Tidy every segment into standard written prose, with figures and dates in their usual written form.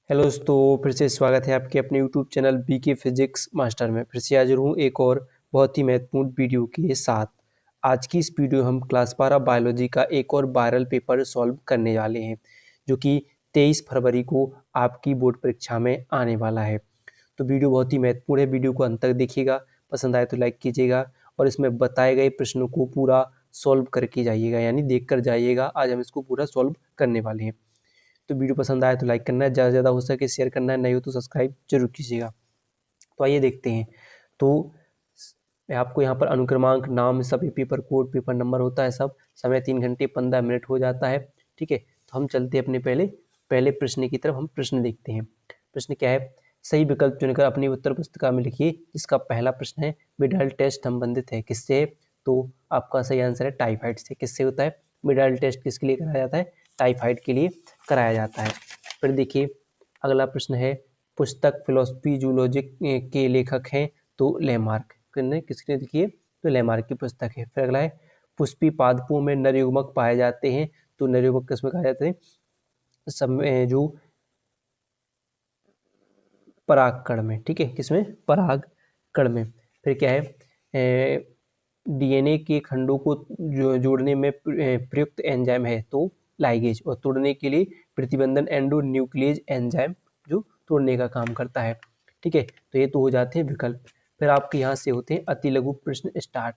Hello दोस्तों, फिर से स्वागत है आपके अपने YouTube channel BK physics master में। फिर से हाजिर हूँ एक और बहुत ही महत्वपूर्ण वीडियो के साथ। आज की इस वीडियो हम क्लास 12 बायोलॉजी का एक और वायरल पेपर सॉल्व करने वाले हैं, जो कि 23 फरवरी को आपकी बोर्ड परीक्षा में आने वाला है। तो वीडियो बहुत ही महत्वपूर्ण है, वीडियो को अंत तक देखिएगा, पसंद आए तो लाइक कीजिएगा और इसमें बताए गए प्रश्नों को पूरा सॉल्व करके जाइएगा, यानी देख कर जाइएगा। आज हम इसको पूरा सॉल्व करने वाले हैं। तो वीडियो पसंद आए तो लाइक करना है, ज़्यादा से ज़्यादा हो सके शेयर करना है, नहीं हो तो सब्सक्राइब जरूर कीजिएगा। तो आइए देखते हैं। तो मैं आपको यहाँ पर अनुक्रमांक, नाम, सभी पेपर कोड, पेपर नंबर होता है सब। समय 3 घंटे 15 मिनट हो जाता है। ठीक है, तो हम चलते हैं अपने पहले प्रश्न की तरफ। हम प्रश्न देखते हैं। प्रश्न क्या है? सही विकल्प चुनकर अपनी उत्तर पुस्तिका में लिखिए। जिसका पहला प्रश्न है, मिडाल टेस्ट संबंधित है किससे? तो आपका सही आंसर है टाइफाइड से। किससे होता है? मिडाल टेस्ट किसके लिए कराया जाता है? टाइफाइड के लिए कराया जाता है। फिर देखिए अगला प्रश्न है, पुस्तक फिलोसफी जूलॉजिक के लेखक हैं? तो लेमार्क। किसने लिखी है? तो लेमार्क की पुस्तक है। फिर अगला है, पुष्पी पादपों में नर युग्मक पाए जाते हैं? तो नर युग्मक किसमें पाए जाते हैं? सब जो परागकण में। ठीक है, किसमें? परागकण में। फिर क्या है, डीएनए के खंडों को जोड़ने में प्रयुक्त एंजाइम है? तो लाइगेज। और तोड़ने के लिए प्रतिबंधन एंडो न्यूक्लियेज एंजाइम, जो तोड़ने का काम करता है। ठीक है, तो ये तो हो जाते हैं विकल्प। फिर आपके यहाँ से होते हैं अति लघु प्रश्न स्टार्ट।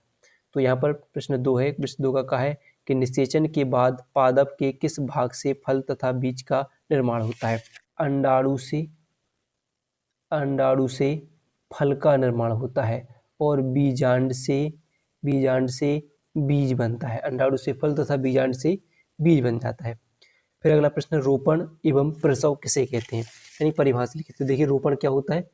तो यहाँ पर प्रश्न 2 है। प्रश्न 2 का कहा है कि निषेचन के बाद पादप के किस भाग से फल तथा बीज का निर्माण होता है? अंडाणु से फल का निर्माण होता है और बीजांड से बीज बनता है। अंडाणु से फल तथा बीजांड से बीज बन जाता है। फिर अगला प्रश्न, रोपण एवं प्रसव किसे कहते हैं? यानी परिभाषा लिखिए। तो देखिए रोपण क्या होता है?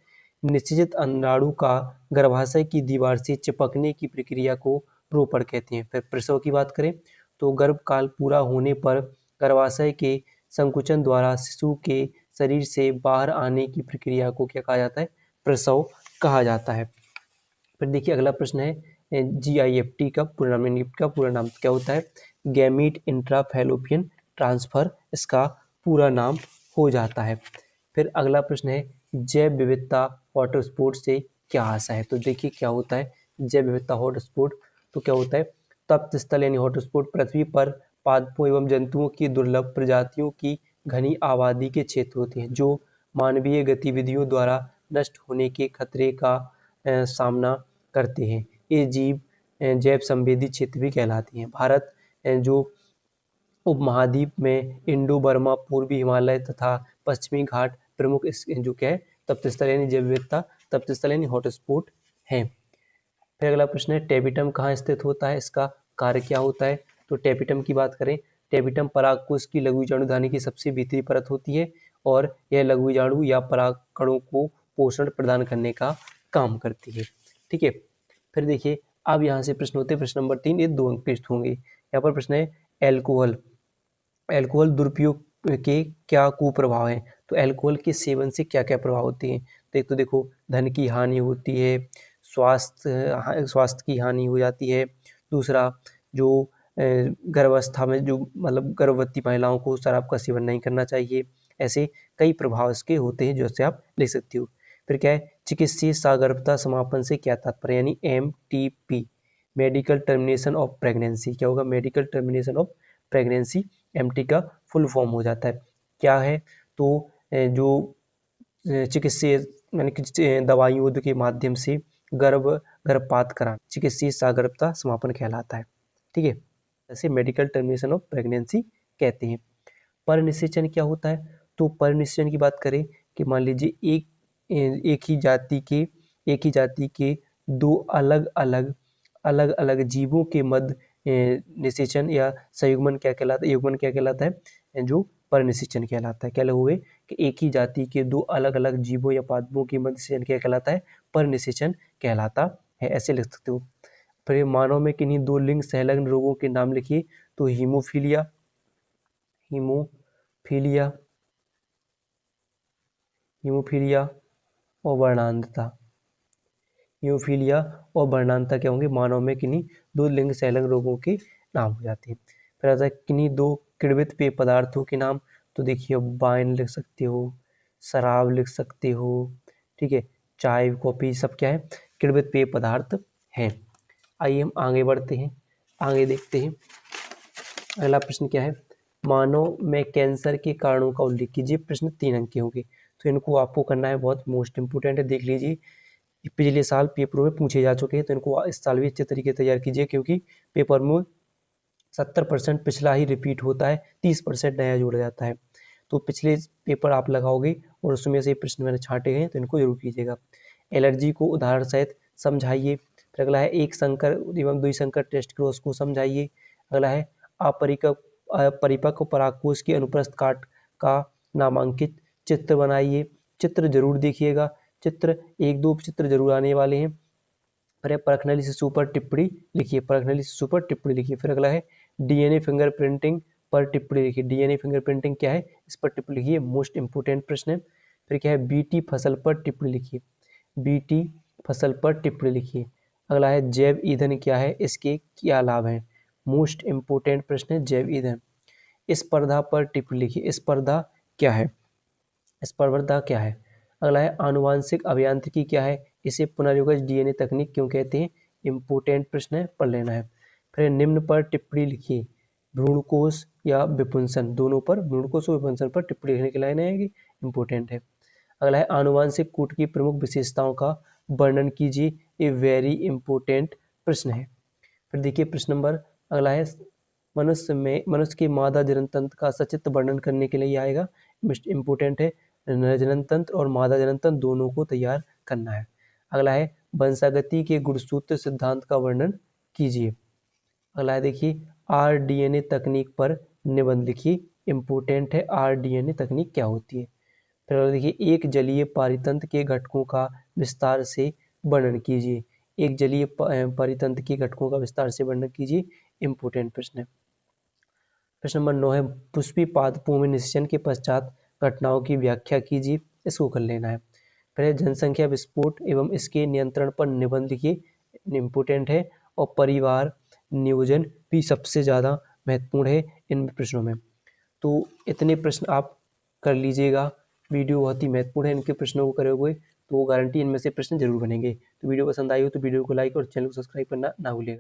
निश्चित अंडाणु का गर्भाशय की दीवार से चिपकने की प्रक्रिया को रोपण कहते हैं। फिर प्रसव की बात करें तो गर्भकाल पूरा होने पर गर्भाशय के संकुचन द्वारा शिशु के शरीर से बाहर आने की प्रक्रिया को क्या कहा जाता है? प्रसव कहा जाता है। फिर देखिए अगला प्रश्न है, GIFT का पूरा नाम, का पूरा नाम क्या होता है? गैमीट इंट्राफैलोपियन ट्रांसफर इसका पूरा नाम हो जाता है। फिर अगला प्रश्न है, जैव विविधता हॉटस्पॉट से क्या आशा है? तो देखिए क्या होता है जैव विविधता हॉटस्पॉट? तो क्या होता है? तप्त स्थल यानी हॉटस्पॉट पृथ्वी पर पादपों एवं जंतुओं की दुर्लभ प्रजातियों की घनी आबादी के क्षेत्र होते हैं, जो मानवीय गतिविधियों द्वारा नष्ट होने के खतरे का सामना करते हैं। ये जीव जैव संवेदी क्षेत्र भी कहलाती हैं। भारत जो उपमहाद्वीप में इंडो बर्मा, पूर्वी हिमालय तथा पश्चिमी घाट प्रमुख जो क्या है? तप्त स्थल यानी जैव विविधता तप्त स्थल यानी हॉटस्पॉट है। फिर अगला प्रश्न है, टेबिटम कहाँ स्थित होता है? इसका कार्य क्या होता है? तो टेबिटम की बात करें, टेबिटम परागकोश की लघुवीजाणुधानी की सबसे भीतरी परत होती है और यह लघुवीजाणु या पराग कणों को पोषण प्रदान करने का काम करती है। ठीक है, फिर देखिए अब यहाँ से प्रश्न होते हैं। प्रश्न नंबर 3, ये 2 अंक टेस्ट होंगे। यहाँ पर प्रश्न है, एल्कोहल दुरुपयोग के क्या कुप्रभाव हैं? तो अल्कोहल के सेवन से क्या क्या प्रभाव होते हैं? तो एक तो देखो धन की हानि होती है, स्वास्थ्य की हानि हो जाती है। दूसरा, जो गर्भावस्था में जो मतलब गर्भवती महिलाओं को शराब का सेवन नहीं करना चाहिए। ऐसे कई प्रभाव इसके होते हैं, जैसे आप लिख सकते हो। फिर क्या है, चिकित्सीय सागर्भता समापन से क्या तात्पर्य? यानी MTP, medical termination of pregnancy. क्या होगा? Medical termination of pregnancy, MT का फुल फॉर्म हो जाता है। क्या है? तो जो चिकित्सीय यानी कि दवाइयों के माध्यम से गर्भपात कराना चिकित्सीय सागर्भता समापन कहलाता है। ठीक है, ऐसे मेडिकल टर्मिनेशन ऑफ प्रेगनेंसी कहते हैं। परनिषेचन क्या होता है? तो परनिषेचन की बात करें कि मान लीजिए एक ही जाति के दो अलग अलग जीवों के मध्य निषेचन या संयुग्मन क्या कहलाता है? युग्मन क्या कहलाता है? जो परनिषेचन कहलाता है। क्या हुए कि एक ही जाति के दो अलग अलग जीवों या पादपों के मध्य निषेचन क्या कहलाता है? परनिषेचन कहलाता है। ऐसे लिख सकते हो। फिर मानव में किन्हीं 2 लिंग संलग्न रोगों के नाम लिखिए। तो हीमोफीलिया और वर्णांधता। हीमोफीलिया और वर्णांधता क्या होंगे? मानव में किन्हीं 2 लिंग संलग्न रोगों के नाम हो जाते हैं। फिर आता है किन्हीं 2 किण्वित पेय पदार्थों के नाम। तो देखिए वाइन लिख सकते हो, शराब लिख सकते हो, ठीक है, चाय कॉफ़ी सब क्या है, किण्वित पेय पदार्थ हैं। आइए हम आगे बढ़ते हैं, आगे देखते हैं। अगला प्रश्न क्या है, मानव में कैंसर के कारणों का उल्लेख कीजिए। प्रश्न 3 अंक के होंगे, तो इनको आपको करना है, बहुत मोस्ट इंपोर्टेंट है, देख लीजिए। ये पिछले साल पेपरों में पूछे जा चुके हैं, तो इनको इस साल भी अच्छे तरीके से तैयार कीजिए, क्योंकि पेपर में 70% पिछला ही रिपीट होता है, 30% नया जोड़ा जाता है। तो पिछले पेपर आप लगाओगे और उसमें से प्रश्न मैंने छांटे हैं, तो इनको जरूर कीजिएगा। एलर्जी को उदाहरण सहित समझाइए। फिर अगला है एक संकर एवं द्विसंकर टेस्ट क्रॉस को समझाइए। अगला है अपरिपक्व परागकोश के अनुप्रस्थ काट का नामांकित चित्र बनाइए। चित्र जरूर देखिएगा, चित्र 1-2 चित्र जरूर आने वाले हैं। फिर परखनली शिशु पर टिप्पणी लिखिए, परखनली शिशु पर टिप्पणी लिखिए। फिर अगला है डीएनए फिंगरप्रिंटिंग पर टिप्पणी लिखिए, डीएनए फिंगरप्रिंटिंग क्या है, इस पर टिप्पणी लिखिए, मोस्ट इंपोर्टेंट प्रश्न है। फिर क्या है, बीटी फसल पर टिप्पणी लिखिए, बीटी फसल पर टिप्पणी लिखिए। अगला है जैव ईंधन क्या है, इसके क्या लाभ हैं, मोस्ट इंपोर्टेंट प्रश्न है जैव ईंधन। स्पर्धा पर टिप्पणी लिखिए, स्पर्धा क्या है, स्पर्धा क्या है। अगला है आनुवांशिक अभियांत्रिकी क्या है, इसे पुनर्योगज डीएनए तकनीक क्यों कहते हैं, इंपोर्टेंट प्रश्न है, पढ़ लेना है। फिर निम्न पर टिप्पणी लिखिए, भ्रूणकोश या विपुंसन, दोनों पर, भ्रूणकोश और विपुंसन पर टिप्पणी लिखने के लाइन है, इंपोर्टेंट है। अगला है आनुवांशिक कूट की प्रमुख विशेषताओं का वर्णन कीजिए, ये वेरी इंपोर्टेंट प्रश्न है। फिर देखिए प्रश्न नंबर अगला है, मनुष्य के मादा जनन तंत्र का सचित्र वर्णन करने के लिए आएगा, इंपोर्टेंट है, जनन तंत्र और मादा जनन तंत्र दोनों को तैयार करना है। अगला है वंशागति के गुणसूत्र सिद्धांत का वर्णन कीजिए। अगला है देखिए आरडीएनए तकनीक पर निबंध लिखिए, इंपोर्टेंट है, आरडीएनए तकनीक क्या होती है। फिर अगला देखिए एक जलीय पारितंत्र के घटकों का विस्तार से वर्णन कीजिए, एक जलीय पारितंत्र के घटकों का विस्तार से वर्णन कीजिए, इंपोर्टेंट प्रश्न है। प्रश्न नंबर 9 है पुष्पी पादपों में निषेचन के पश्चात घटनाओं की व्याख्या कीजिए, इसको कर लेना है। फिर जनसंख्या विस्फोट एवं इसके नियंत्रण पर निबंध लिखिए, इंपोर्टेंट है, और परिवार नियोजन भी सबसे ज़्यादा महत्वपूर्ण है इन प्रश्नों में। तो इतने प्रश्न आप कर लीजिएगा, वीडियो बहुत ही महत्वपूर्ण है, इनके प्रश्नों को करोगे तो गारंटी इनमें से प्रश्न जरूर बनेंगे। तो वीडियो पसंद आई हो तो वीडियो को लाइक और चैनल को सब्सक्राइब करना ना भूलिएगा।